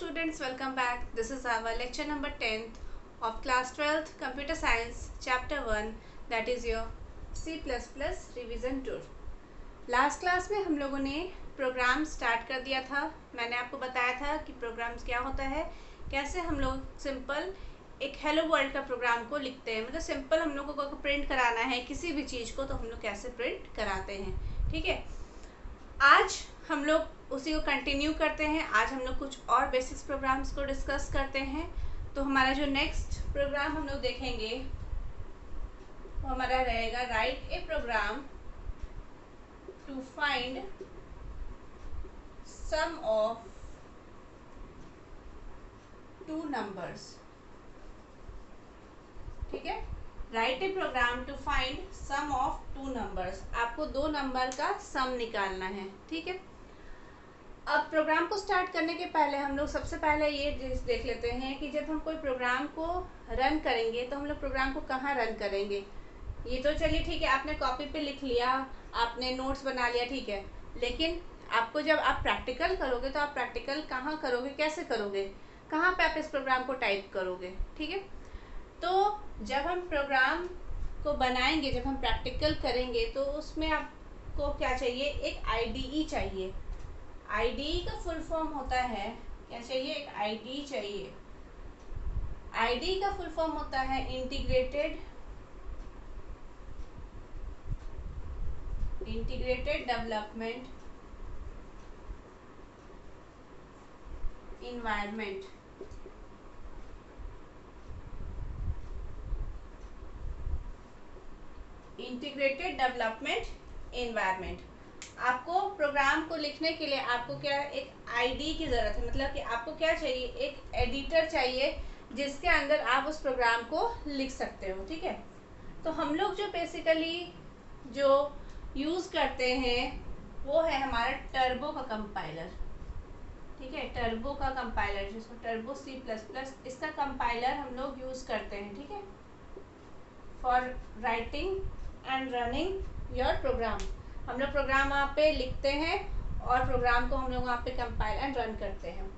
students, welcome back. This is our lecture number 10th of class 12th Computer Science chapter 1, that is your C++ revision tour. Last class में हम लोगों ने programme start कर दिया था. मैंने आपको बताया था कि प्रोग्राम्स क्या होता है, कैसे हम लोग सिंपल एक हेलो वर्ल्ड का प्रोग्राम को लिखते हैं. मतलब सिंपल हम लोगों को प्रिंट कराना है किसी भी चीज़ को, तो हम लोग कैसे प्रिंट कराते हैं. ठीक है, आज हम लोग उसी को कंटिन्यू करते हैं. आज हम लोग कुछ और बेसिक्स प्रोग्राम्स को डिस्कस करते हैं. तो हमारा जो नेक्स्ट प्रोग्राम हम लोग देखेंगे वो हमारा रहेगा write a program to find sum of two numbers. ठीक है, write a program to find sum of two numbers. आपको दो नंबर का सम निकालना है. ठीक है, अब प्रोग्राम को स्टार्ट करने के पहले हम लोग सबसे पहले ये देख लेते हैं कि जब हम कोई प्रोग्राम को रन करेंगे तो हम लोग प्रोग्राम को कहाँ रन करेंगे. ये तो चलिए ठीक है, आपने कॉपी पे लिख लिया, आपने नोट्स बना लिया, ठीक है. लेकिन आपको जब आप प्रैक्टिकल करोगे तो आप प्रैक्टिकल कहाँ करोगे, कैसे करोगे, कहाँ पे आप इस प्रोग्राम को टाइप करोगे. ठीक है, तो जब हम प्रोग्राम को बनाएंगे, जब हम प्रैक्टिकल करेंगे, तो उसमें आपको क्या चाहिए, एक आईडीई चाहिए. आईडीई का फुल फॉर्म होता है, क्या चाहिए, एक आईडीई चाहिए. आईडीई का फुल फॉर्म होता है integrated development environment. Integrated development environment. आपको प्रोग्राम को लिखने के लिए आपको क्या, एक आईडी की ज़रूरत है. मतलब कि आपको क्या चाहिए, एक एडिटर चाहिए जिसके अंदर आप उस प्रोग्राम को लिख सकते हो. ठीक है, तो हम लोग जो बेसिकली जो यूज़ करते हैं वो है हमारा टर्बो का कंपाइलर. ठीक है, टर्बो का कंपाइलर, जिसको टर्बो C++, इसका कंपाइलर हम लोग यूज़ करते हैं. ठीक है, for writing and running your program. हम लोग प्रोग्राम वहाँ पे लिखते हैं और प्रोग्राम को हम लोग वहाँ पे कंपाइल एंड रन करते हैं.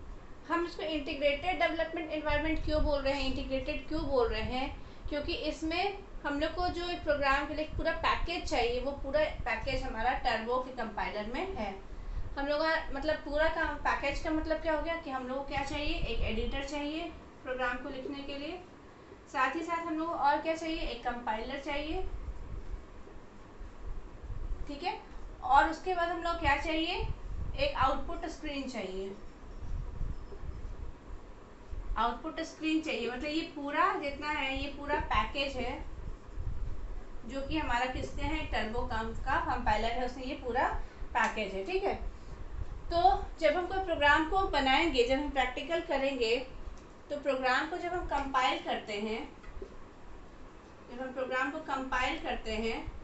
हम इसको इंटीग्रेटेड डेवलपमेंट एनवायरनमेंट क्यों बोल रहे हैं, इंटीग्रेटेड क्यों बोल रहे हैं, क्योंकि इसमें हम लोग को जो एक प्रोग्राम के लिए पूरा पैकेज चाहिए, वो पूरा पैकेज हमारा टर्बो के कंपाइलर में है. हम लोग मतलब पूरा का पैकेज का मतलब क्या हो गया कि हम लोग को क्या चाहिए, एक एडिटर चाहिए प्रोग्राम को लिखने के लिए. साथ ही साथ हम लोग और क्या चाहिए, एक कंपाइलर चाहिए. ठीक है, और उसके बाद हम लोग क्या चाहिए, एक आउटपुट स्क्रीन चाहिए. आउटपुट स्क्रीन चाहिए, मतलब ये पूरा जितना है, ये पूरा पैकेज है जो कि हमारा किसके हैं, टर्बो का कंपाइलर है, उसमें ये पूरा पैकेज है. ठीक है, तो जब हम कोई प्रोग्राम को बनाएंगे, जब हम प्रैक्टिकल करेंगे, तो प्रोग्राम को जब हम कंपाइल करते हैं, जब हम प्रोग्राम को कंपाइल करते हैं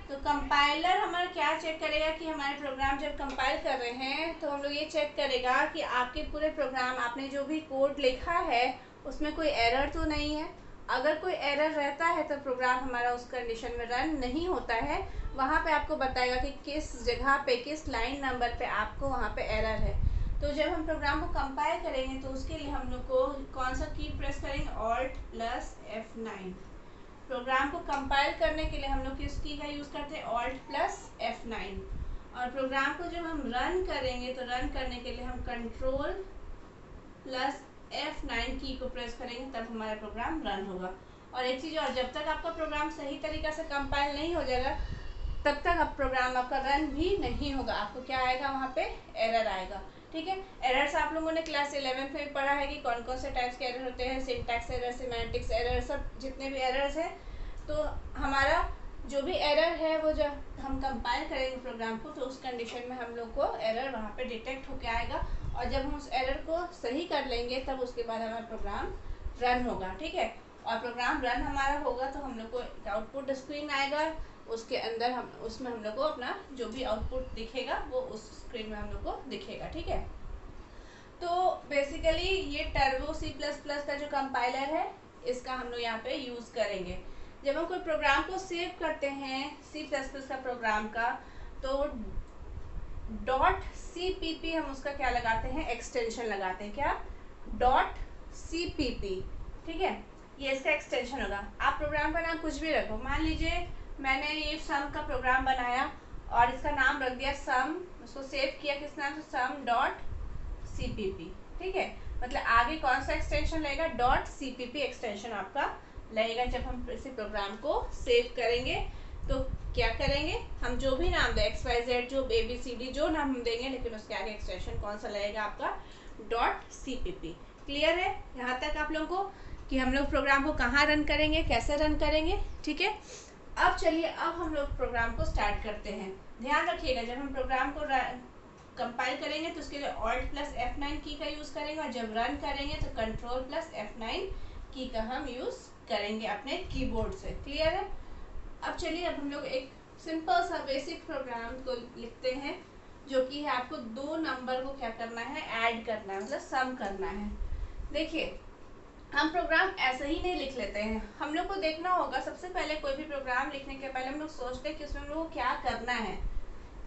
तो कंपाइलर हमारा क्या चेक करेगा कि हमारे प्रोग्राम जब कंपाइल कर रहे हैं तो हम लोग ये चेक करेगा कि आपके पूरे प्रोग्राम, आपने जो भी कोड लिखा है उसमें कोई एरर तो नहीं है. अगर कोई एरर रहता है तो प्रोग्राम हमारा उस कंडीशन में रन नहीं होता है. वहाँ पे आपको बताएगा कि किस जगह पे, किस लाइन नंबर पे आपको वहाँ पे एरर है. तो जब हम प्रोग्राम को कंपाइल करेंगे तो उसके लिए हम लोग को कौन सा की प्रेस करेंगे, Alt+F9. प्रोग्राम को कंपाइल करने के लिए हम लोग किस की का यूज़ करते हैं, Alt+F9. और प्रोग्राम को जब हम रन करेंगे तो रन करने के लिए हम Ctrl+F9 की को प्रेस करेंगे, तब हमारा प्रोग्राम रन होगा. और एक चीज़ और, जब तक आपका प्रोग्राम सही तरीक़ा से कंपाइल नहीं हो जाएगा तब तक आप प्रोग्राम आपका रन भी नहीं होगा. आपको क्या आएगा, वहाँ पे एरर आएगा. ठीक है, एरर्स आप लोगों ने क्लास 11th में पढ़ा है कि कौन कौन से टाइप्स के एरर होते हैं, सिंटैक्स एरर, सिमेंटिक्स एरर, सब जितने भी एरर्स हैं. तो हमारा जो भी एरर है वो जब हम कंपाइल करेंगे प्रोग्राम को, तो उस कंडीशन में हम लोग को एरर वहाँ पे डिटेक्ट होके आएगा. और जब हम उस एरर को सही कर लेंगे तब उसके बाद हमारा प्रोग्राम रन होगा. ठीक है, और प्रोग्राम रन हमारा होगा तो हम लोग को आउटपुट स्क्रीन आएगा. उसके अंदर हम उसमें हम लोग को अपना जो भी आउटपुट दिखेगा वो उस स्क्रीन में हम लोग को दिखेगा. ठीक है, तो बेसिकली ये टर्बो C++ का जो कंपाइलर है इसका हम लोग यहाँ पे यूज़ करेंगे. जब हम कोई प्रोग्राम को सेव करते हैं C++ का प्रोग्राम का, तो .cpp हम उसका क्या लगाते हैं, एक्सटेंशन लगाते हैं, क्या, .cpp, ठीक है, ये इसका एक्सटेंशन होगा। आप प्रोग्राम का नाम कुछ भी रखो, मान लीजिए मैंने ये सम का प्रोग्राम बनाया और इसका नाम रख दिया सम, उसको सेव किया किस नाम से, sum.cpp, ठीक है, मतलब आगे कौन सा एक्सटेंशन लगेगा, .cpp एक्सटेंशन आपका लगेगा। जब हम इसी प्रोग्राम को सेव करेंगे तो क्या करेंगे, हम जो भी नाम दें XYZ, जो ABCD जो नाम हम देंगे, लेकिन उसके आगे एक्सटेंशन कौन सा लगेगा आपका, .cpp। क्लियर है यहाँ तक आप लोगों को कि हम लोग प्रोग्राम को कहाँ रन करेंगे, कैसे रन करेंगे, ठीक है। अब चलिए, अब हम लोग प्रोग्राम को स्टार्ट करते हैं। ध्यान रखिएगा, जब हम प्रोग्राम को कंपाइल करेंगे तो उसके लिए Alt+F9 की का यूज़ करेंगे, और जब रन करेंगे तो Ctrl+F9 की का हम यूज़ करेंगे अपने कीबोर्ड से। क्लियर है। अब चलिए, अब हम लोग एक सिंपल सा बेसिक प्रोग्राम को लिखते हैं, जो कि है आपको दो नंबर को क्या करना है, ऐड करना है, मतलब सम करना है। देखिए, हम प्रोग्राम ऐसे ही नहीं लिख लेते हैं, हम लोग को देखना होगा। सबसे पहले कोई भी प्रोग्राम लिखने के पहले हम लोग सोचते हैं कि उसमें हम लोग को क्या करना है,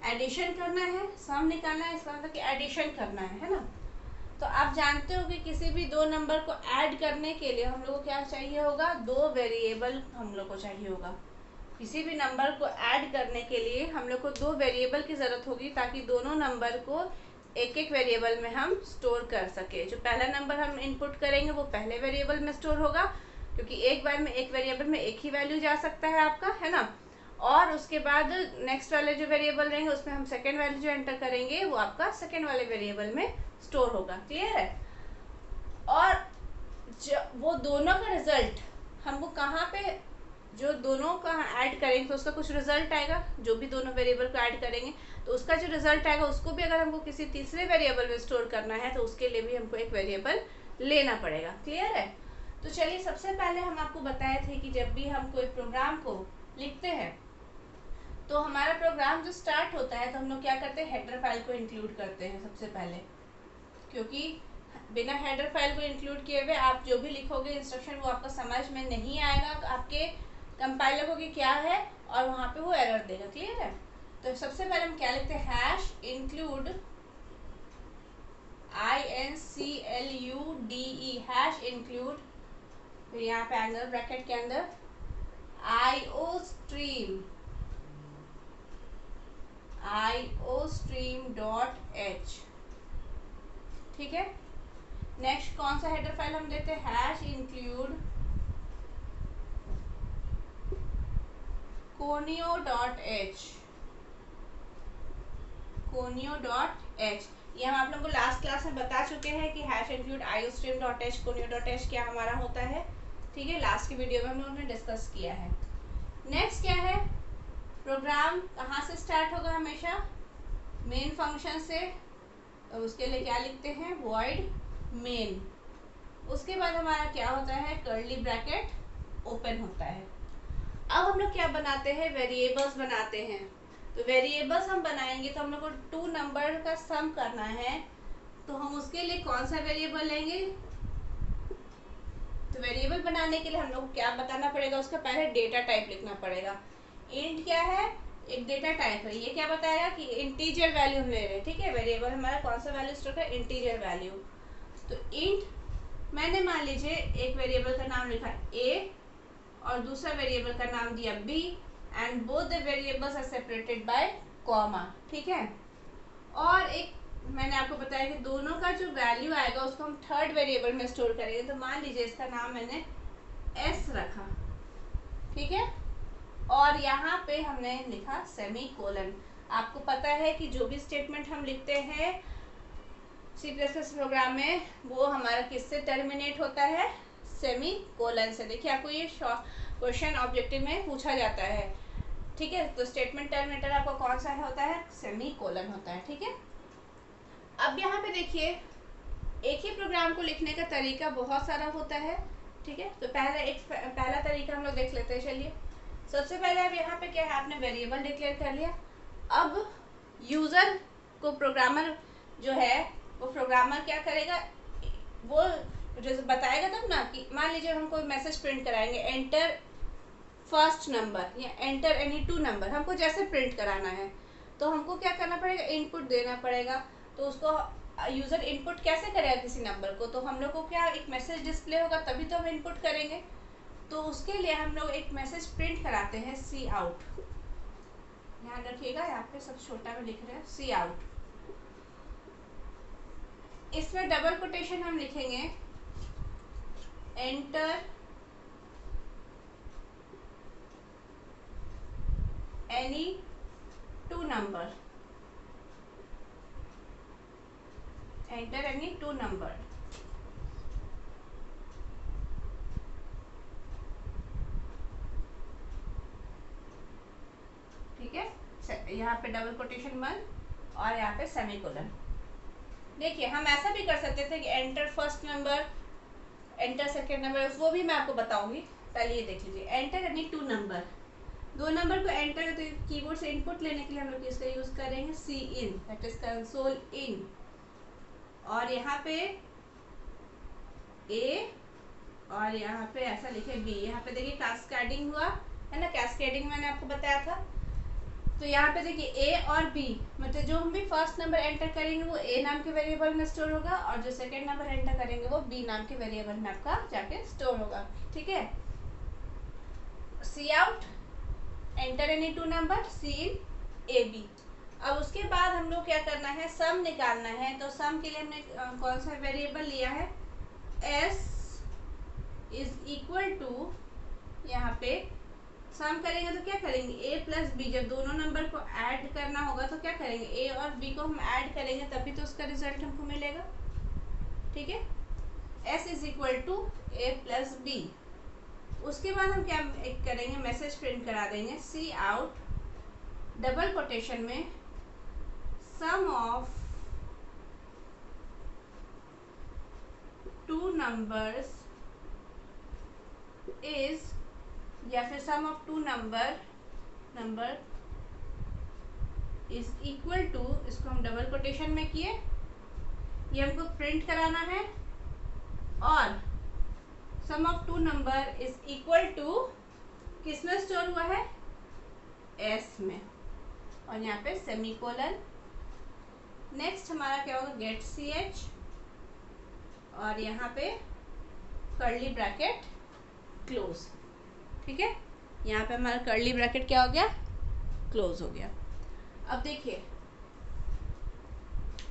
एडिशन करना है, सम निकालना है, इसका मतलब कि एडिशन करना है ना। तो आप जानते हो कि किसी भी दो नंबर को ऐड करने के लिए हम लोग को क्या चाहिए होगा, दो वेरिएबल हम लोग को चाहिए होगा। किसी भी नंबर को ऐड करने के लिए हम लोग को दो वेरिएबल की ज़रूरत होगी, ताकि दोनों नंबर को एक एक वेरिएबल में हम स्टोर कर सके। जो पहला नंबर हम इनपुट करेंगे वो पहले वेरिएबल में स्टोर होगा, क्योंकि एक बार में एक वेरिएबल में एक ही वैल्यू जा सकता है आपका, है ना। और उसके बाद नेक्स्ट वाले जो वेरिएबल रहेंगे उसमें हम सेकेंड वैल्यू जो एंटर करेंगे वो आपका सेकेंड वाले वेरिएबल में स्टोर होगा। क्लियर है। और वो दोनों का रिजल्ट हमको कहाँ पे, जो दोनों का ऐड करेंगे तो उसका कुछ रिजल्ट आएगा, जो भी दोनों वेरिएबल को ऐड करेंगे तो उसका जो रिजल्ट आएगा उसको भी अगर हमको किसी तीसरे वेरिएबल में स्टोर करना है तो उसके लिए भी हमको एक वेरिएबल लेना पड़ेगा। क्लियर है। तो चलिए, सबसे पहले हम आपको बताए थे कि जब भी हम कोई प्रोग्राम को लिखते हैं तो हमारा प्रोग्राम जो स्टार्ट होता है तो हम लोग क्या करते हैं, हेडर फाइल को इंक्लूड करते हैं सबसे पहले, क्योंकि बिना हेडर फाइल को इंक्लूड किए हुए आप जो भी लिखोगे इंस्ट्रक्शन वो आपका समझ में नहीं आएगा, आपके कंपाइलर को कि क्या है, और वहाँ पे वो एरर देगा। क्लियर है। तो सबसे पहले हम क्या लिखते हैं, hash include, INCLUDE, hash include, फिर यहाँ पे एंगल ब्रैकेट के अंदर iostream.h, ठीक है। नेक्स्ट कौन सा हेडर फाइल हम देते हैं, हैश इंक्लूड conio.h, ये हम आप लोगों को लास्ट क्लास में बता चुके हैं कि हैश इंक्लूड iostream.h, conio.h क्या हमारा होता है, ठीक है। लास्ट की वीडियो में हम लोगों ने डिस्कस किया है। नेक्स्ट क्या है, प्रोग्राम कहाँ से स्टार्ट होगा, हमेशा मेन फंक्शन से, तो उसके लिए क्या लिखते हैं, वॉइड मेन। उसके बाद हमारा क्या होता है, कर्ली ब्रैकेट ओपन होता है। अब हम लोग क्या बनाते हैं, वेरिएबल्स बनाते हैं। तो वेरिएबल्स हम बनाएंगे तो हम लोग को टू नंबर का सम करना है, तो हम उसके लिए कौन सा वेरिएबल लेंगे। तो वेरिएबल बनाने के लिए हम लोग को क्या बताना पड़ेगा, उसका पहले डेटा टाइप लिखना पड़ेगा। इंट क्या है, एक डेटा टाइप है, ये क्या बताएगा कि इंटीजर वैल्यू हम ले रहे हैं, ठीक है। वेरिएबल हमारा कौन सा वैल्यू स्टोर है, इंटीजर वैल्यू। तो इंट, मैंने मान लीजिए एक वेरिएबल का नाम लिखा a और दूसरा वेरिएबल का नाम दिया b, and both the variables are separated by comma, ठीक है। और एक मैंने आपको बताया कि दोनों का जो वैल्यू आएगा उसको हम थर्ड वेरिएबल में स्टोर करेंगे। तो मान लीजिए इसका नाम मैंने s रखा, ठीक है, और यहाँ पे हमने लिखा सेमीकोलन। आपको पता है कि जो भी स्टेटमेंट हम लिखते हैं C++ प्रोग्राम में वो हमारा किससे टर्मिनेट होता है, सेमीकोलन से। देखिए, आपको ये क्वेश्चन ऑब्जेक्टिव में पूछा जाता है, ठीक है। तो स्टेटमेंट टर्मिनेटर आपका कौन सा होता है, सेमीकोलन होता है, ठीक है। अब यहाँ पे देखिए, एक ही प्रोग्राम को लिखने का तरीका बहुत सारा होता है, ठीक है। तो पहला तरीका हम लोग देख लेते हैं। चलिए, सबसे पहले अब यहाँ पे क्या है, आपने वेरिएबल डिक्लेयर कर लिया। अब यूज़र को प्रोग्रामर जो है वो प्रोग्रामर क्या करेगा, वो जो बताएगा तब ना, कि मान लीजिए हम कोई मैसेज प्रिंट कराएंगे, एंटर फर्स्ट नंबर या एंटर एनी टू नंबर, हमको जैसे प्रिंट कराना है तो हमको क्या करना पड़ेगा, इनपुट देना पड़ेगा। तो उसको यूज़र इनपुट कैसे करेगा किसी नंबर को, तो हम लोग को क्या एक मैसेज डिस्प्ले होगा तभी तो हम इनपुट करेंगे। तो उसके लिए हम लोग एक मैसेज प्रिंट कराते हैं सी आउट। ध्यान रखिएगा यहाँ पे सब छोटा में लिख रहे हैं सी आउट। इसमें डबल कोटेशन हम लिखेंगे enter any two number, enter any two number. ठीक है, यहाँ पे डबल कोटेशन बंद और यहाँ पे सेमीकोलन। देखिए हम ऐसा भी कर सकते थे कि enter first number, enter second number, वो भी मैं आपको बताऊंगी। पहले ये देख लीजिए, एंटर एनी टू नंबर, दो नंबर को एंटर तो कीबोर्ड से इनपुट लेने के लिए हम लोग किसका यूज करेंगे, सी इन, दैट इज कंसोल इन। और यहाँ पे ए और यहाँ पे ऐसा लिखे बी। यहाँ पे देखिए कैस्केडिंग हुआ है ना, कैस्केडिंग मैंने आपको बताया था। तो यहाँ पे देखिए ए और बी, मतलब जो हम भी फर्स्ट नंबर एंटर करेंगे वो ए नाम के वेरिएबल में स्टोर होगा और जो सेकंड नंबर एंटर करेंगे वो बी नाम के वेरिएबल में आपका जाके स्टोर होगा। ठीक है, cout, enter any two number, cin, A B. अब उसके बाद हम लोग क्या करना है, सम निकालना है। तो सम के लिए हमने कौन सा वेरिएबल लिया है, एस इज इक्वल टू, यहाँ पे सम करेंगे तो क्या करेंगे, a प्लस बी। जब दोनों नंबर को ऐड करना होगा तो क्या करेंगे, a और b को हम ऐड करेंगे तभी तो उसका रिजल्ट हमको मिलेगा। ठीक है, s is equal to a plus B. उसके बाद हम क्या करेंगे, मैसेज प्रिंट करा देंगे सी आउट डबल कोटेशन में sum of two numbers is, या फिर sum of two number is equal to, इसको हम डबल कोटेशन में किए, ये हमको प्रिंट कराना है। और sum of two number is equal to किस में स्टोर हुआ है, एस में, और यहाँ पे सेमीकोलन। नेक्स्ट हमारा क्या होगा, गेट सी एच और यहाँ पे कर्ली ब्रैकेट क्लोज। ठीक है, यहाँ पे हमारा कर्ली ब्रैकेट क्या हो गया, क्लोज हो गया। अब देखिए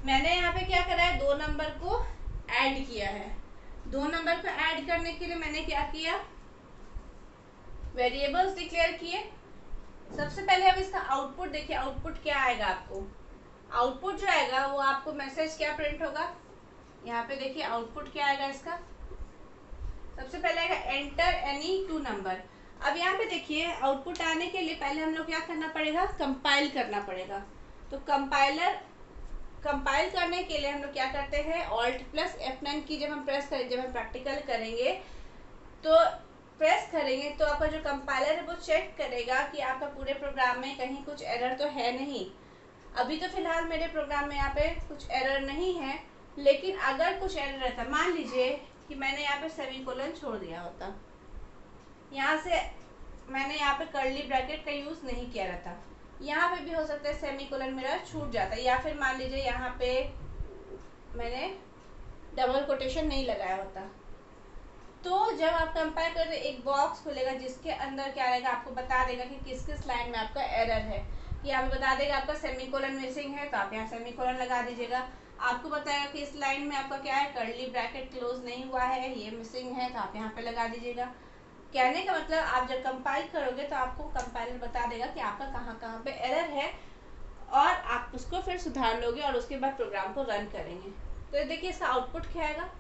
मैंने यहाँ पे क्या करा है, दो नंबर को ऐड किया है। दो नंबर को ऐड करने के लिए मैंने क्या किया, वेरिएबल्स डिक्लेयर किए। सबसे पहले अब इसका आउटपुट देखिए, आउटपुट क्या आएगा आपको, आउटपुट जो आएगा वो आपको मैसेज क्या प्रिंट होगा, यहाँ पे देखिए आउटपुट क्या आएगा इसका। सबसे पहले आएगा एंटर एनी टू नंबर। अब यहाँ पे देखिए आउटपुट आने के लिए पहले हम लोग क्या करना पड़ेगा, कंपाइल करना पड़ेगा। तो कंपाइल करने के लिए हम लोग क्या करते हैं, ऑल्ट प्लस F9 की जब हम प्रेस करेंगे, जब हम प्रैक्टिकल करेंगे तो प्रेस करेंगे तो आपका जो कंपाइलर है वो चेक करेगा कि आपका पूरे प्रोग्राम में कहीं कुछ एरर तो है नहीं। अभी तो फिलहाल मेरे प्रोग्राम में यहाँ पे कुछ एरर नहीं है, लेकिन अगर कुछ एरर रहता, मान लीजिए कि मैंने यहाँ पे सेमीकोलन छोड़ दिया होता, यहाँ से मैंने यहाँ पे कर्ली ब्रैकेट का यूज़ नहीं किया रहता, यहाँ पे भी हो सकता है सेमीकोलन मेरा छूट जाता, या फिर मान लीजिए यहाँ पे मैंने डबल कोटेशन नहीं लगाया होता। तो जब आप कंपाइल करते एक बॉक्स खुलेगा जिसके अंदर क्या रहेगा, आपको बता देगा कि किस किस लाइन में आपका एरर है। ये आपको बता देगा आपका सेमीकोलन मिसिंग है तो आप यहाँ सेमीकोलन लगा दीजिएगा। आपको बताएगा कि इस लाइन में आपका क्या है, कर्ली ब्रैकेट क्लोज नहीं हुआ है, ये मिसिंग है तो आप यहाँ पे लगा दीजिएगा। कहने का मतलब आप जब कंपाइल करोगे तो आपको कंपाइलर बता देगा कि आपका कहाँ कहाँ पे एरर है और आप उसको फिर सुधार लोगे और उसके बाद प्रोग्राम को रन करेंगे। तो देखिए इसका आउटपुट क्या आएगा।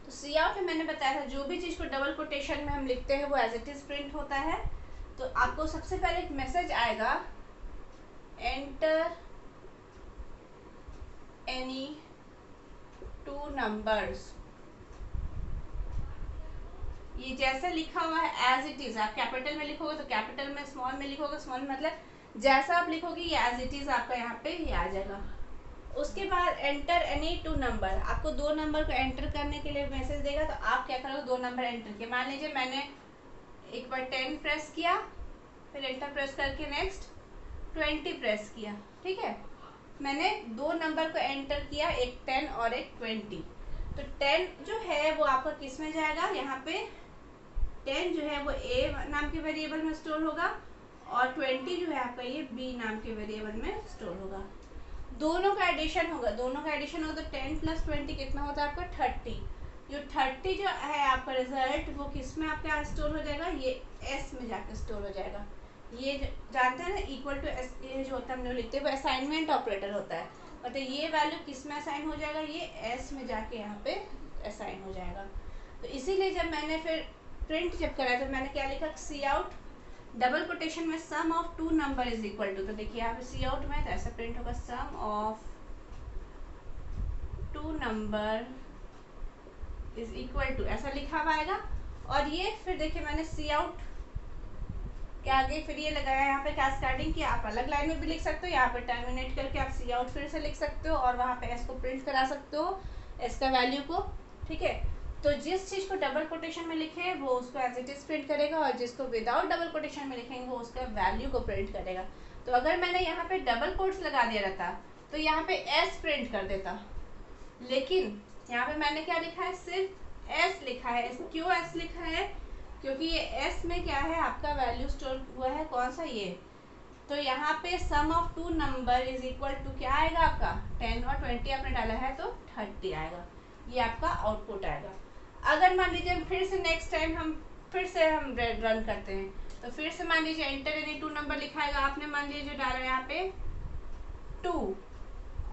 तो सी आउट में मैंने बताया था जो भी चीज़ को डबल कोटेशन में हम लिखते हैं वो एज इट इज प्रिंट होता है। तो आपको सबसे पहले एक मैसेज आएगा, एंटर एनी टू नंबर्स। ये जैसे लिखा हुआ है एज इट इज, आप कैपिटल में लिखोगे तो कैपिटल में, स्मॉल में लिखोगे स्मॉल में, मतलब जैसा आप लिखोगे ये एज इट इज आपका यहाँ पे ये आ जाएगा। उसके बाद एंटर एनी टू नंबर, आपको दो नंबर को एंटर करने के लिए मैसेज देगा तो आप क्या करोगे, दो नंबर एंटर किए। मान लीजिए मैंने एक बार 10 प्रेस किया, फिर एंटर प्रेस करके नेक्स्ट 20 प्रेस किया, ठीक है। मैंने दो नंबर को एंटर किया, एक 10 और एक 20। तो 10 जो है वो आपका किस में जाएगा, यहाँ पे 10 जो है वो ए नाम के वेरिएबल में स्टोर होगा और 20 जो है आपका ये बी नाम के वेरिएबल में स्टोर होगा। दोनों का एडिशन होगा, दोनों का एडिशन होगा तो 10 प्लस 20 कितना होता है आपका 30। जो 30 जो है आपका रिजल्ट वो किस में आपके यहाँ स्टोर हो जाएगा, ये एस में जाकर स्टोर हो जाएगा। ये जानते हैं ना इक्वल टू एस, ये जो होता है हम लोग लिखते हैं वो असाइनमेंट ऑपरेटर होता है, मतलब ये वैल्यू किस में असाइन हो जाएगा, ये एस में जाके यहाँ पे असाइन हो जाएगा। तो इसीलिए जब मैंने फिर प्रिंट जब करा तो मैंने क्या लिखा, सी आउट डबल कोटेशन में sum of two number is equal to. तो देखिए यहाँ पे सी आउट में तो ऐसा प्रिंट होगा, sum of two number is equal to, ऐसा लिखा हुआ आएगा। और ये फिर देखिए मैंने सी आउट के आगे फिर ये लगाया यहाँ पे कैस्केडिंग की, आप अलग लाइन में भी लिख सकते हो, यहाँ पे टर्मिनेट करके आप सी आउट फिर से लिख सकते हो और वहाँ पे एस को प्रिंट करा सकते हो, एस का वैल्यू को, ठीक है। तो जिस चीज़ को डबल कोटेशन में लिखे वो उसको एज इट इज प्रिंट करेगा और जिसको विदाउट डबल कोटेशन में लिखेंगे वो उसका वैल्यू को प्रिंट करेगा। तो अगर मैंने यहाँ पे डबल कोट्स लगा दिया रहता तो यहाँ पे एस प्रिंट कर देता, लेकिन यहाँ पे मैंने क्या लिखा है, सिर्फ एस लिखा है। क्यों एस लिखा है, क्योंकि ये एस में क्या है आपका वैल्यू स्टोर हुआ है, कौन सा ये। तो यहाँ पे sum of two number is equal to क्या आएगा आपका 10 और 20 आपने डाला है तो 30 आएगा, ये आपका आउटपुट आएगा। अगर मान लीजिए फिर से नेक्स्ट टाइम हम फिर से हम रन करते हैं तो फिर से मान लीजिए एंटर एनी टू नंबर लिखाएगा, आपने मान लीजिए जो डाला यहाँ पे 2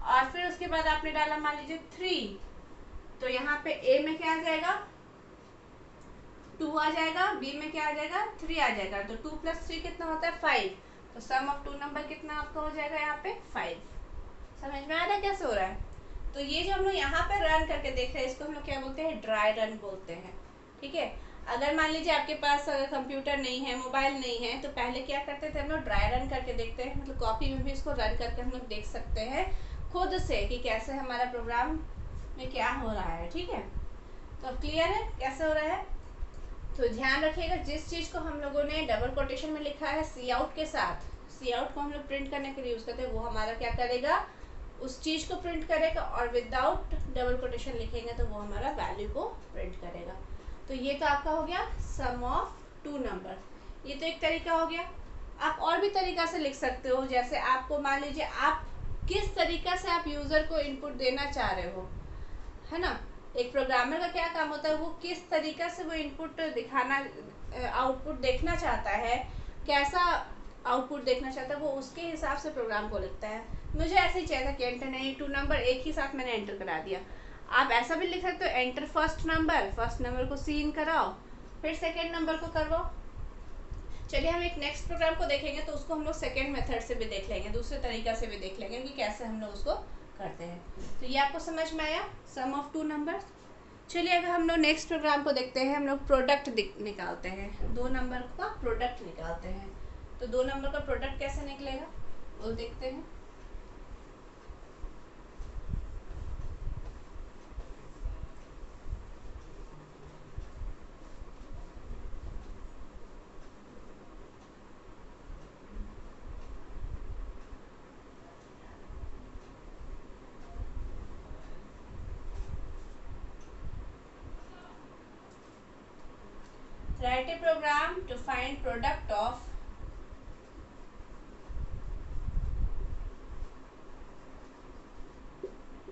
और फिर उसके बाद आपने डाला मान लीजिए 3, तो यहाँ पे ए में क्या आ जाएगा 2 आ जाएगा, बी में क्या आ जाएगा 3 आ जाएगा। तो 2 + 3 कितना होता है 5, तो सम ऑफ टू नंबर कितना आपका हो जाएगा यहाँ पे 5। समझ में आ रहा है कैसे हो रहा है। तो ये जो हम लोग यहाँ पे रन करके देख रहे हैं इसको हम लोग क्या बोलते हैं, ड्राई रन बोलते हैं, ठीक है। अगर मान लीजिए आपके पास अगर कंप्यूटर नहीं है, मोबाइल नहीं है, तो पहले क्या करते थे हम लोग ड्राई रन करके देखते हैं, मतलब कॉपी में भी इसको रन करके हम लोग देख सकते हैं खुद से कि कैसे हमारा प्रोग्राम में क्या हो रहा है, ठीक है। तो क्लियर है कैसे हो रहा है। तो ध्यान रखिएगा जिस चीज़ को हम लोगों ने डबल कोटेशन में लिखा है सी आउट के साथ, सी आउट को हम लोग प्रिंट करने के लिए यूज़ करते हैं, वो हमारा क्या करेगा उस चीज़ को प्रिंट करेगा, और विदाउट डबल कोटेशन लिखेंगे तो वो हमारा वैल्यू को प्रिंट करेगा। तो ये तो आपका हो गया सम ऑफ टू नंबर, ये तो एक तरीका हो गया। आप और भी तरीका से लिख सकते हो, जैसे आपको मान लीजिए आप किस तरीका से आप यूज़र को इनपुट देना चाह रहे हो, है ना। एक प्रोग्रामर का क्या काम होता है, वो किस तरीका से वो इनपुट दिखाना, आउटपुट देखना चाहता है, कैसा आउटपुट देखना चाहता है, वो उसके हिसाब से प्रोग्राम को लिखता है। मुझे ऐसे ही चाहिए था कि एंटर नहीं टू नंबर एक ही साथ मैंने एंटर करा दिया। आप ऐसा भी लिख सकते हो एंटर फर्स्ट नंबर को सीन कराओ, फिर सेकेंड नंबर को करवाओ। चलिए हम एक नेक्स्ट प्रोग्राम को देखेंगे तो उसको हम लोग सेकेंड मेथड से भी देख लेंगे, दूसरे तरीका से भी देख लेंगे कि कैसे हम लोग उसको करते हैं। तो ये आपको समझ में आया सम ऑफ टू नंबर्स। चलिए अगर हम लोग नेक्स्ट प्रोग्राम को देखते हैं, हम लोग प्रोडक्ट निकालते हैं, दो नंबर का प्रोडक्ट निकालते हैं। तो दो नंबर का प्रोडक्ट कैसे निकलेगा वो देखते हैं। Write a program to find product of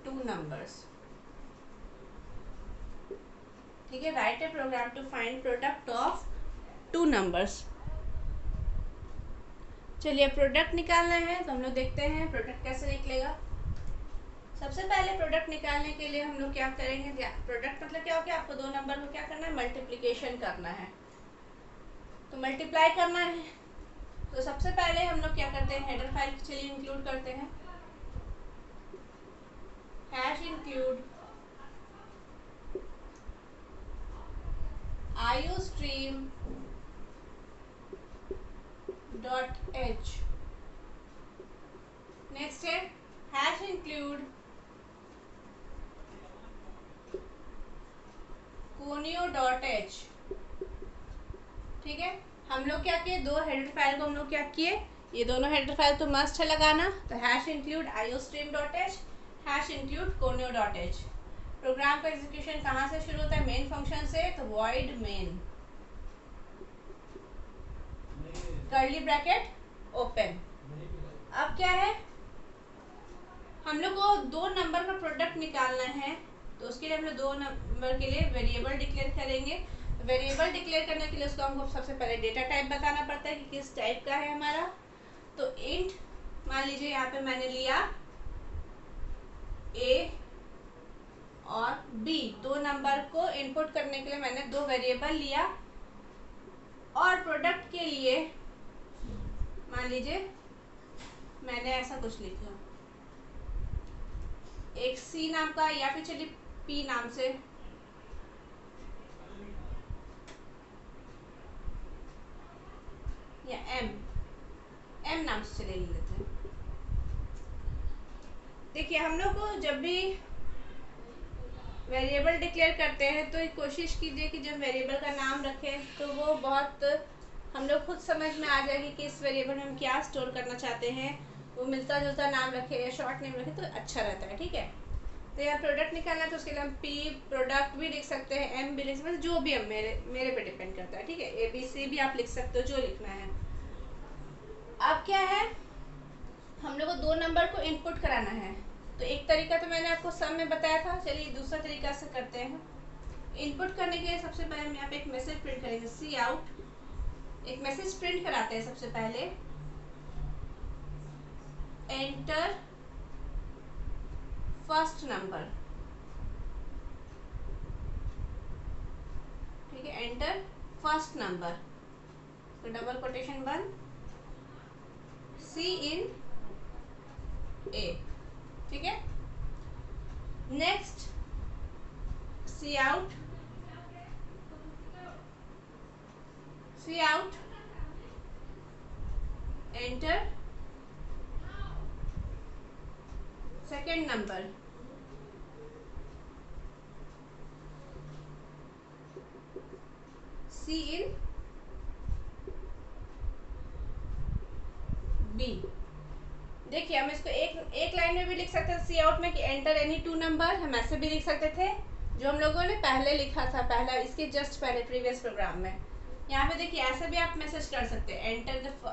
two numbers. ठीक है, write a program to find product of two numbers. चलिए प्रोडक्ट निकालना है तो हम लोग देखते हैं प्रोडक्ट कैसे निकलेगा। सबसे पहले प्रोडक्ट निकालने के लिए हम लोग क्या करेंगे, प्रोडक्ट मतलब क्या हो गया, आपको दो नंबर को क्या करना है मल्टीप्लिकेशन करना है, तो मल्टीप्लाई करना है। तो सबसे पहले हम लोग क्या करते हैं, हेडर फाइल चलिए इंक्लूड करते हैं, #include iostream.h। नेक्स्ट है #include conio.h। ठीक है, हम लोग क्या किए, दो हेडर फाइल को हम लोग क्या किए ये दोनों हेडर फाइल तो मस्ट है लगाना। तो hash include iostream.h, hash include conio.h। प्रोग्राम का एग्जीक्यूशन कहाँ से शुरू होता है? मेन फंक्शन से। तो void main curly bracket open. अब क्या है, हम लोग को 2 नंबर का प्रोडक्ट निकालना है। तो उसके लिए हम लोग 2 नंबर के लिए वेरिएबल डिक्लेयर करेंगे। वेरिएबल डिक्लेयर करने के लिए उसको हमको सबसे पहले डेटा टाइप बताना पड़ता है कि किस टाइप का है हमारा। तो इंट मान लीजिए यहाँ पे मैंने लिया a और b, 2 नंबर को इनपुट करने के लिए मैंने 2 वेरिएबल लिया। और प्रोडक्ट के लिए मान लीजिए मैंने ऐसा कुछ लिखा, एक c नाम का, या फिर चलिए p नाम से, या m नाम से चले लेते हैं। देखिए हम लोग को जब भी वेरिएबल डिक्लेयर करते हैं तो कोशिश कीजिए कि जब वेरिएबल का नाम रखें तो वो बहुत हम लोग खुद समझ में आ जाएगी कि इस वेरिएबल में हम क्या स्टोर करना चाहते हैं। वो मिलता जुलता नाम रखे या शॉर्ट नेम रखे तो अच्छा रहता है, ठीक है। तो यहाँ प्रोडक्ट निकालना है तो उसके लिए हम p प्रोडक्ट भी लिख सकते हैं, m भी लिख सकते हैं, जो भी हम मेरे पे डिपेंड करता है, ठीक है। ABC भी आप लिख सकते हो, जो लिखना है। अब क्या है, हम लोग को 2 नंबर को इनपुट कराना है। तो एक तरीका तो मैंने आपको सम में बताया था, चलिए दूसरा तरीका से करते हैं। इनपुट करने के लिए सबसे पहले हम यहाँ पे एक मैसेज प्रिंट करेंगे, सी आउट। एक मैसेज प्रिंट कराते हैं सबसे पहले, एंटर फर्स्ट नंबर, ठीक है, एंटर फर्स्ट नंबर। तो डबल कोटेशन बंद, सी इन ए, ठीक है। Next C out enter second number, C in B. देखिए हम इसको एक लाइन में भी लिख सकते थे सी आउट में कि एंटर एनी 2 नंबर, हम ऐसे भी लिख सकते थे जो हम लोगों ने पहले लिखा था, पहला इसके जस्ट पहले प्रीवियस प्रोग्राम में। यहाँ पे देखिए ऐसे भी आप मैसेज कर सकते हैं,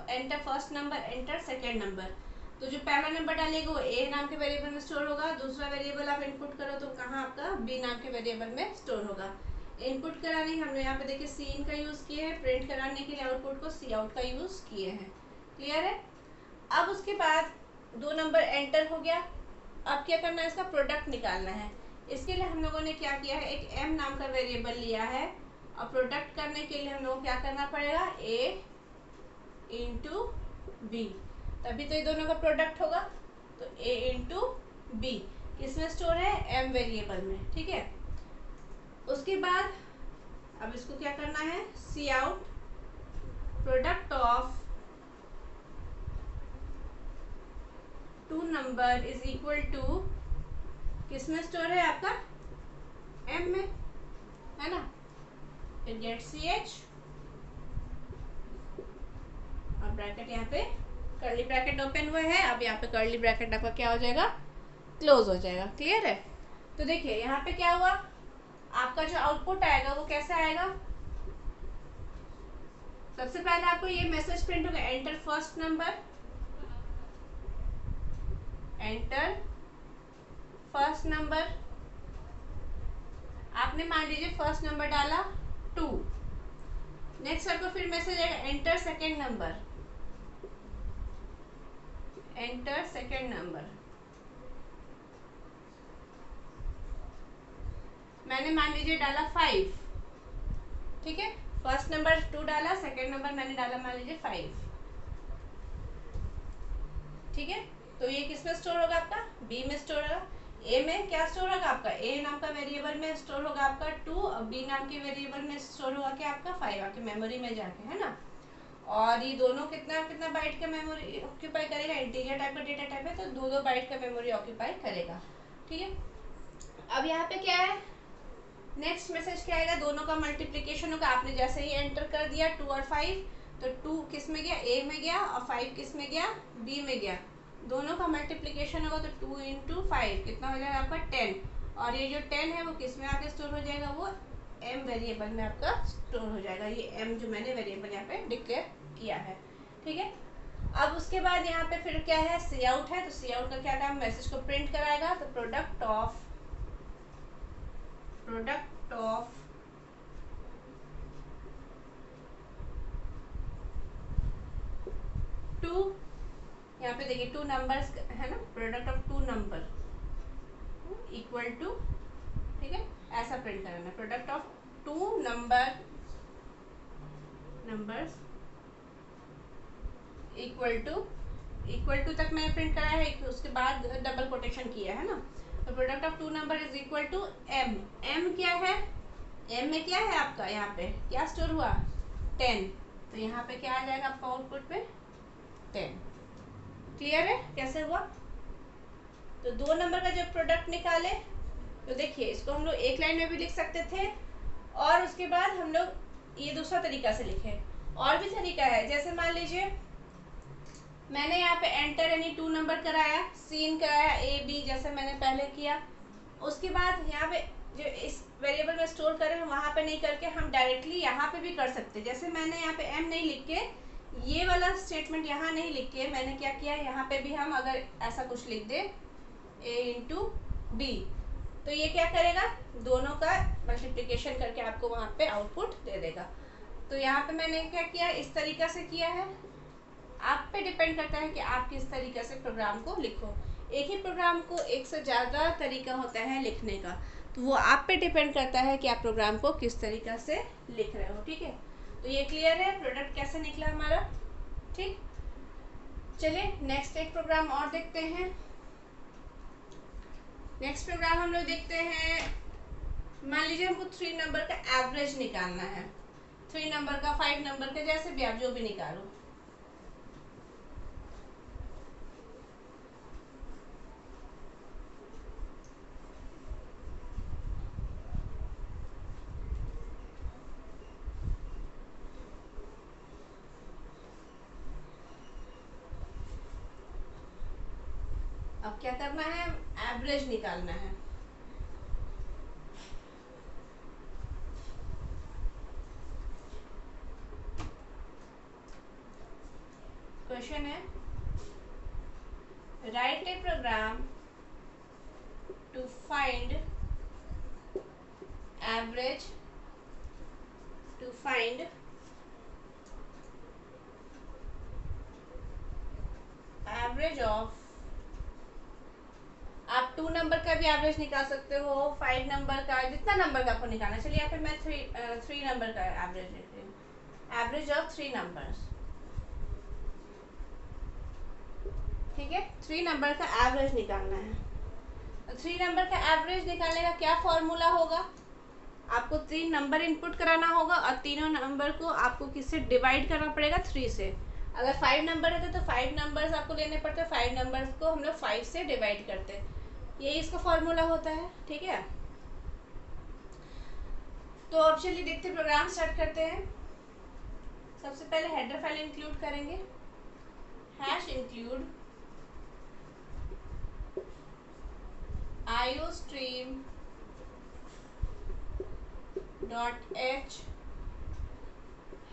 enter first number, enter second number. तो जो पहला नंबर डालेगा वो ए नाम के वेरिएबल में स्टोर होगा, दूसरा वेरिएबल आप इनपुट करो तो कहाँ आपका बी नाम के वेरिएबल में स्टोर होगा। इनपुट कराने हमने यहाँ पे देखिए सी इन का यूज़ किया है, प्रिंट कराने के लिए आउटपुट को सी आउट का यूज़ किए हैं। क्लियर है। अब उसके बाद 2 नंबर एंटर हो गया। अब क्या करना है, इसका प्रोडक्ट निकालना है। इसके लिए हम लोगों ने क्या किया है, एक m नाम का वेरिएबल लिया है और प्रोडक्ट करने के लिए हम लोगों को क्या करना पड़ेगा, a इंटू बी, तभी तो ये दोनों का प्रोडक्ट होगा। तो a इंटू बी किसमें स्टोर है, m वेरिएबल में, ठीक है। उसके बाद अब इसको क्या करना है, cout product of 2 number is equal to, किसमें स्टोर है आपका, m में, है ना। फिर गेट ch और ब्रैकेट यहाँ पे कर्ली ब्रैकेट ओपन हुआ है। अब यहाँ पे कर्ली ब्रैकेट आपका क्या हो जाएगा, क्लोज हो जाएगा। क्लियर है। तो देखिए यहाँ पे क्या हुआ, आपका जो आउटपुट आएगा वो कैसे आएगा। सबसे पहले आपको ये मैसेज प्रिंट होगा, enter first number, enter first number. आपने मान लीजिए फर्स्ट नंबर डाला 2। नेक्स्ट आपको फिर मैसेज आएगा, enter second number, enter second number. मैंने मान लीजिए डाला 5, ठीक है। फर्स्ट नंबर 2 डाला, सेकेंड नंबर मैंने डाला मान लीजिए 5, ठीक है। तो ये किस में स्टोर होगा आपका, बी में स्टोर होगा। ए में क्या स्टोर होगा आपका, ए नाम का वेरिएबल में स्टोर होगा आपका 2, और बी नाम के वेरिएबल में स्टोर होगा क्या आपका 5, आपकी मेमोरी में जाके, है ना। और ये दोनों कितना कितना बाइट का मेमोरी ऑक्यूपाई करेगा, इंटीजर टाइप का डेटा टाइप है तो 2-2 बाइट का मेमोरी ऑक्यूपाई करेगा, ठीक है। अब यहाँ पे क्या है, नेक्स्ट मैसेज क्या आएगा, दोनों का मल्टीप्लिकेशन होगा। आपने जैसे ही एंटर कर दिया 2 और 5, तो 2 किस में गया, ए में गया, और 5 किस में गया, बी में गया। दोनों का मल्टीप्लिकेशन होगा तो 2 इंटू 5 कितना हो जाएगा आपका 10, और ये जो 10 है वो किस में आके स्टोर हो जाएगा, वो एम वेरिएबल में आपका स्टोर हो जाएगा। ये एम जो मैंने वेरिएबल यहाँ पे डिक्लेयर किया है, ठीक है। अब उसके बाद यहाँ पे फिर क्या है, सी आउट है, तो सी आउट का क्या काम, मैसेज को प्रिंट कराएगा। तो प्रोडक्ट ऑफ 2, यहाँ पे देखिए 2 नंबर्स है ना, product of 2 number equal to, ठीक है, ऐसा प्रिंट करना, product of 2 numbers equal to तक मैंने प्रिंट कराया है, उसके बाद डबल कोटेशन किया है ना। तो product of 2 number is equal to M. M क्या है, एम में क्या है आपका, यहाँ पे क्या स्टोर हुआ, 10, तो यहाँ पे क्या आ जाएगा आपका आउटपुट पे 10। क्लियर है कैसे हुआ। तो 2 नंबर का जब प्रोडक्ट निकाले तो देखिए इसको हम लोग एक लाइन में भी लिख सकते थे, और उसके बाद हम लोग ये दूसरा तरीका से लिखे। और भी तरीका है, जैसे मान लीजिए मैंने यहाँ पे एंटर यानी 2 नंबर कराया, सीन कराया ए बी, जैसे मैंने पहले किया। उसके बाद यहाँ पे जो इस वेरिएबल में स्टोर करें वहाँ पे नहीं करके हम डायरेक्टली यहाँ पे भी कर सकते। जैसे मैंने यहाँ पे एम नहीं लिख के, ये वाला स्टेटमेंट यहाँ नहीं लिख के, मैंने क्या किया, यहाँ पे भी हम अगर ऐसा कुछ लिख दे ए इंटू बी, तो ये क्या करेगा, दोनों का मल्टीप्लिकेशन करके आपको वहाँ पे आउटपुट दे देगा। तो यहाँ पे मैंने क्या किया, इस तरीका से किया है। आप पे डिपेंड करता है कि आप किस तरीके से प्रोग्राम को लिखो। एक ही प्रोग्राम को एक से ज़्यादा तरीका होता है लिखने का, तो वो आप पे डिपेंड करता है कि आप प्रोग्राम को किस तरीका से लिख रहे हो, ठीक है। तो ये क्लियर है प्रोडक्ट कैसे निकला हमारा, ठीक। चलिए नेक्स्ट एक प्रोग्राम और देखते हैं। नेक्स्ट प्रोग्राम हम लोग देखते हैं, मान लीजिए हमको 3 नंबर का एवरेज निकालना है, 3 नंबर का, 5 नंबर का, जैसे भी आप जो भी निकालो। अब क्या करना है, एवरेज निकालना है। क्वेश्चन है, write a program to find average of, आप 2 नंबर का भी एवरेज निकाल सकते हो, 5 नंबर का, जितना नंबर का आपको निकालना। चलिए यहाँ पे मैं 3 नंबर का एवरेज लिख रही हूँ, एवरेज ऑफ 3 नंबर्स, ठीक है। 3 नंबर का एवरेज निकालना है। 3 नंबर का एवरेज निकालने का क्या फॉर्मूला होगा, आपको 3 नंबर इनपुट कराना होगा, और तीनों नंबर को आपको किससे डिवाइड करना पड़ेगा, 3 से। अगर 5 नंबर रहते तो 5 नंबर्स आपको लेने पड़ते, 5 नंबर्स को हम लोग 5 से डिवाइड करते, यही इसका फॉर्मूला होता है, ठीक है। तो अब चलिए देखते प्रोग्राम स्टार्ट करते हैं। सबसे पहले हेडर फाइल इंक्लूड करेंगे, hash include iostream .h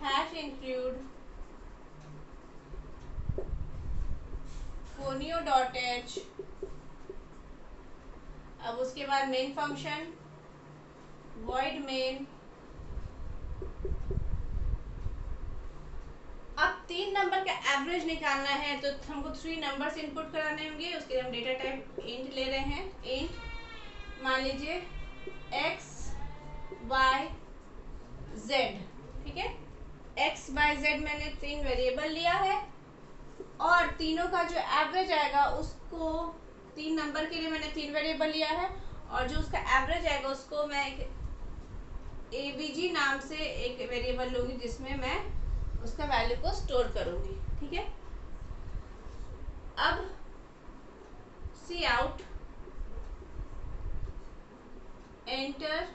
hash include fonio.h। अब उसके बाद मेन फंक्शन void main। अब 3 नंबर का एवरेज निकालना है, तो हमको 3 नंबर्स इनपुट कराने होंगे। उसके लिए हम डेटा टाइप इंट ले रहे हैं, इंट मान लीजिए x y z, ठीक है। x y z मैंने 3 वेरिएबल लिया है, और तीनों का जो एवरेज आएगा उसको, 3 नंबर के लिए मैंने 3 वेरिएबल लिया है, और जो उसका एवरेज आएगा उसको मैं एक avg नाम से एक वेरिएबल लूँगी, जिसमें मैं उसका वैल्यू को स्टोर करूँगी, ठीक है। अब cout enter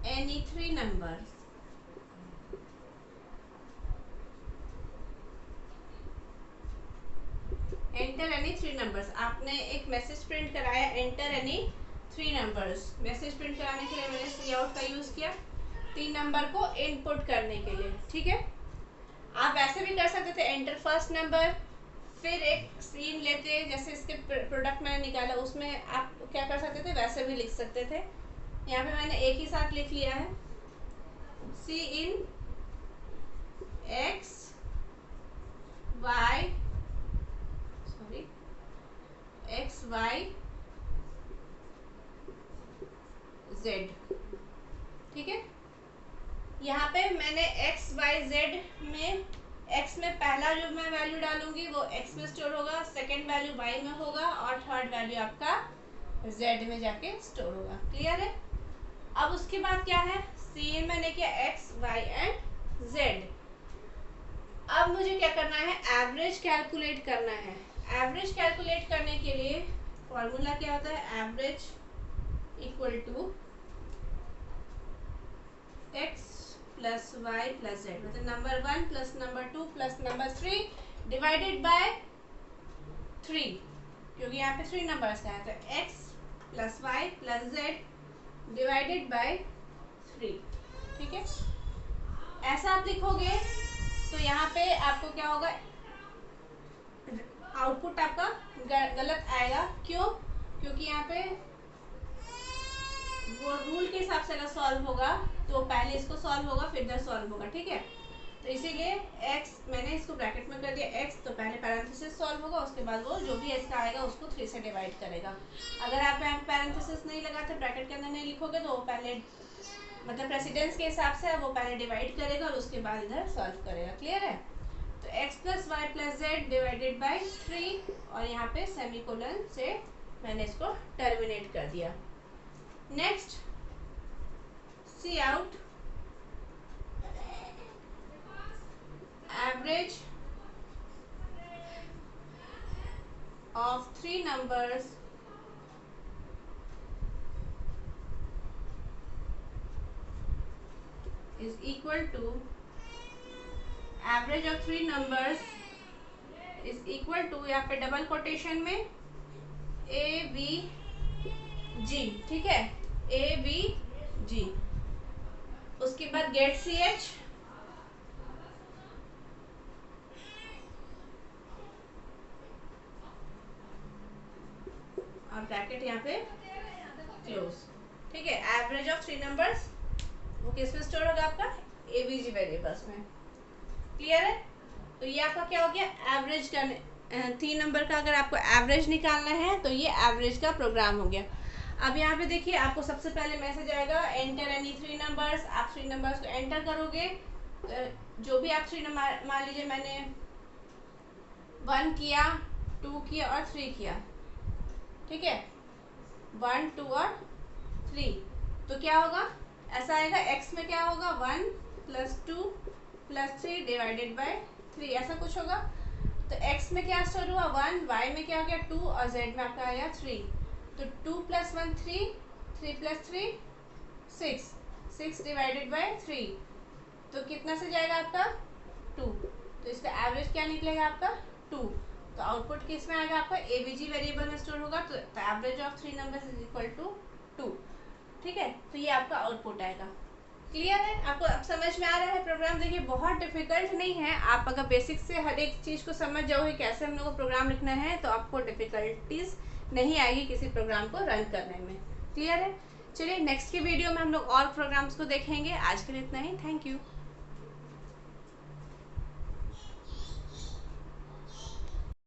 any 3 number, 3 numbers. आपने एक मैसेज प्रिंट कराया, enter any 3 numbers. Message print कराने के लिए मैंने सी आउट का यूज़ किया 3 नंबर को इनपुट करने के लिए। ठीक है, आप ऐसे भी कर सकते थे, एंटर फर्स्ट नंबर, फिर एक सीन लेते, जैसे इसके प्रोडक्ट मैंने निकाला उसमें आप क्या कर सकते थे, वैसे भी लिख सकते थे। यहाँ पे मैंने एक ही साथ लिख लिया है, cin X Y, sorry X Y Z. ठीक है, यहाँ पे मैंने एक्स वाई जेड में एक्स में पहला जो मैं वैल्यू डालूंगी वो एक्स में स्टोर होगा, सेकंड वैल्यू वाई में होगा और थर्ड वैल्यू आपका जेड में जाके स्टोर होगा। क्लियर है? अब उसके बाद क्या है, सी मैंने किया एक्स वाई एंड जेड। अब मुझे क्या करना है, एवरेज कैलकुलेट करना है। एवरेज कैलकुलेट करने के लिए फॉर्मूला क्या होता है, average equal to X plus Y plus Z, मतलब number 1 plus number 2 plus number 3 divided by 3, क्योंकि यहाँ पे 3 नंबर्स है तो X plus Y plus Z divided by 3। ठीक है, ऐसा आप लिखोगे तो यहाँ पे आपको क्या होगा, आउटपुट आपका गलत आएगा। क्यों? क्योंकि यहाँ पे वो रूल के हिसाब से अगर सॉल्व होगा तो पहले इसको सॉल्व होगा फिर इधर सॉल्व होगा। ठीक है, तो इसीलिए x मैंने इसको ब्रैकेट में कर दिया x, तो पहले पैरेंथेसिस सॉल्व होगा, उसके बाद वो जो भी x का आएगा उसको 3 से डिवाइड करेगा। अगर आप पैरेंथेसिस नहीं लगाते, ब्रैकेट के अंदर नहीं लिखोगे तो वो पहले मतलब प्रेसिडेंस के हिसाब से वो पहले डिवाइड करेगा और उसके बाद इधर सॉल्व करेगा। क्लियर है? तो x plus Y plus Z divided by 3 और यहाँ पे सेमीकोलन से मैंने इसको टर्मिनेट कर दिया। Next, C out average of 3 numbers is equal to average of 3 numbers is equal to, यहाँ पे डबल कोटेशन में ए बी जी। ठीक है, ए बी जी, उसके बाद गेट सी एच और ब्रैकेट यहाँ पे क्लोज। ठीक है, एवरेज ऑफ 3 नंबर्स वो किस में स्टोर होगा, आपका एबीजी वेरिएबल्स में। क्लियर है? तो ये आपका क्या हो गया, एवरेज का 3 नंबर का अगर आपको एवरेज निकालना है तो ये एवरेज का प्रोग्राम हो गया। अब यहाँ पे देखिए, आपको सबसे पहले मैसेज आएगा एंटर एनी 3 नंबर्स। आप 3 नंबर्स को एंटर करोगे, जो भी आप 3 नंबर, मान लीजिए मैंने 1 किया, 2 किया और 3 किया। ठीक है, 1 2 और 3, तो क्या होगा, ऐसा आएगा, x में क्या होगा 1 प्लस 2 प्लस 3 डिवाइडेड बाय 3, ऐसा कुछ होगा। तो x में क्या स्टोर हुआ 1, y में क्या हो गया 2 और z में आपका आया 3। तो 2 प्लस 1 3, 3 प्लस 3 6, 6 डिवाइडेड बाय 3, तो कितना से जाएगा आपका 2। तो इसका एवरेज क्या निकलेगा आपका 2। तो आउटपुट किस में आएगा आपका, एबीजी वेरिएबल में स्टोर होगा, तो average of 3 numbers is equal to 2। ठीक है, तो ये आपका आउटपुट आएगा। क्लियर है? आपको अब समझ में आ रहा है प्रोग्राम? देखिए बहुत डिफिकल्ट नहीं है, आप अगर बेसिक से हर एक चीज़ को समझ जाओगे कैसे हम लोग को प्रोग्राम लिखना है तो आपको डिफिकल्टीज नहीं आएगी किसी प्रोग्राम को रन करने में। क्लियर है? चलिए नेक्स्ट की वीडियो में हम लोग और प्रोग्राम्स को देखेंगे। आज के लिए इतना ही, थैंक यू।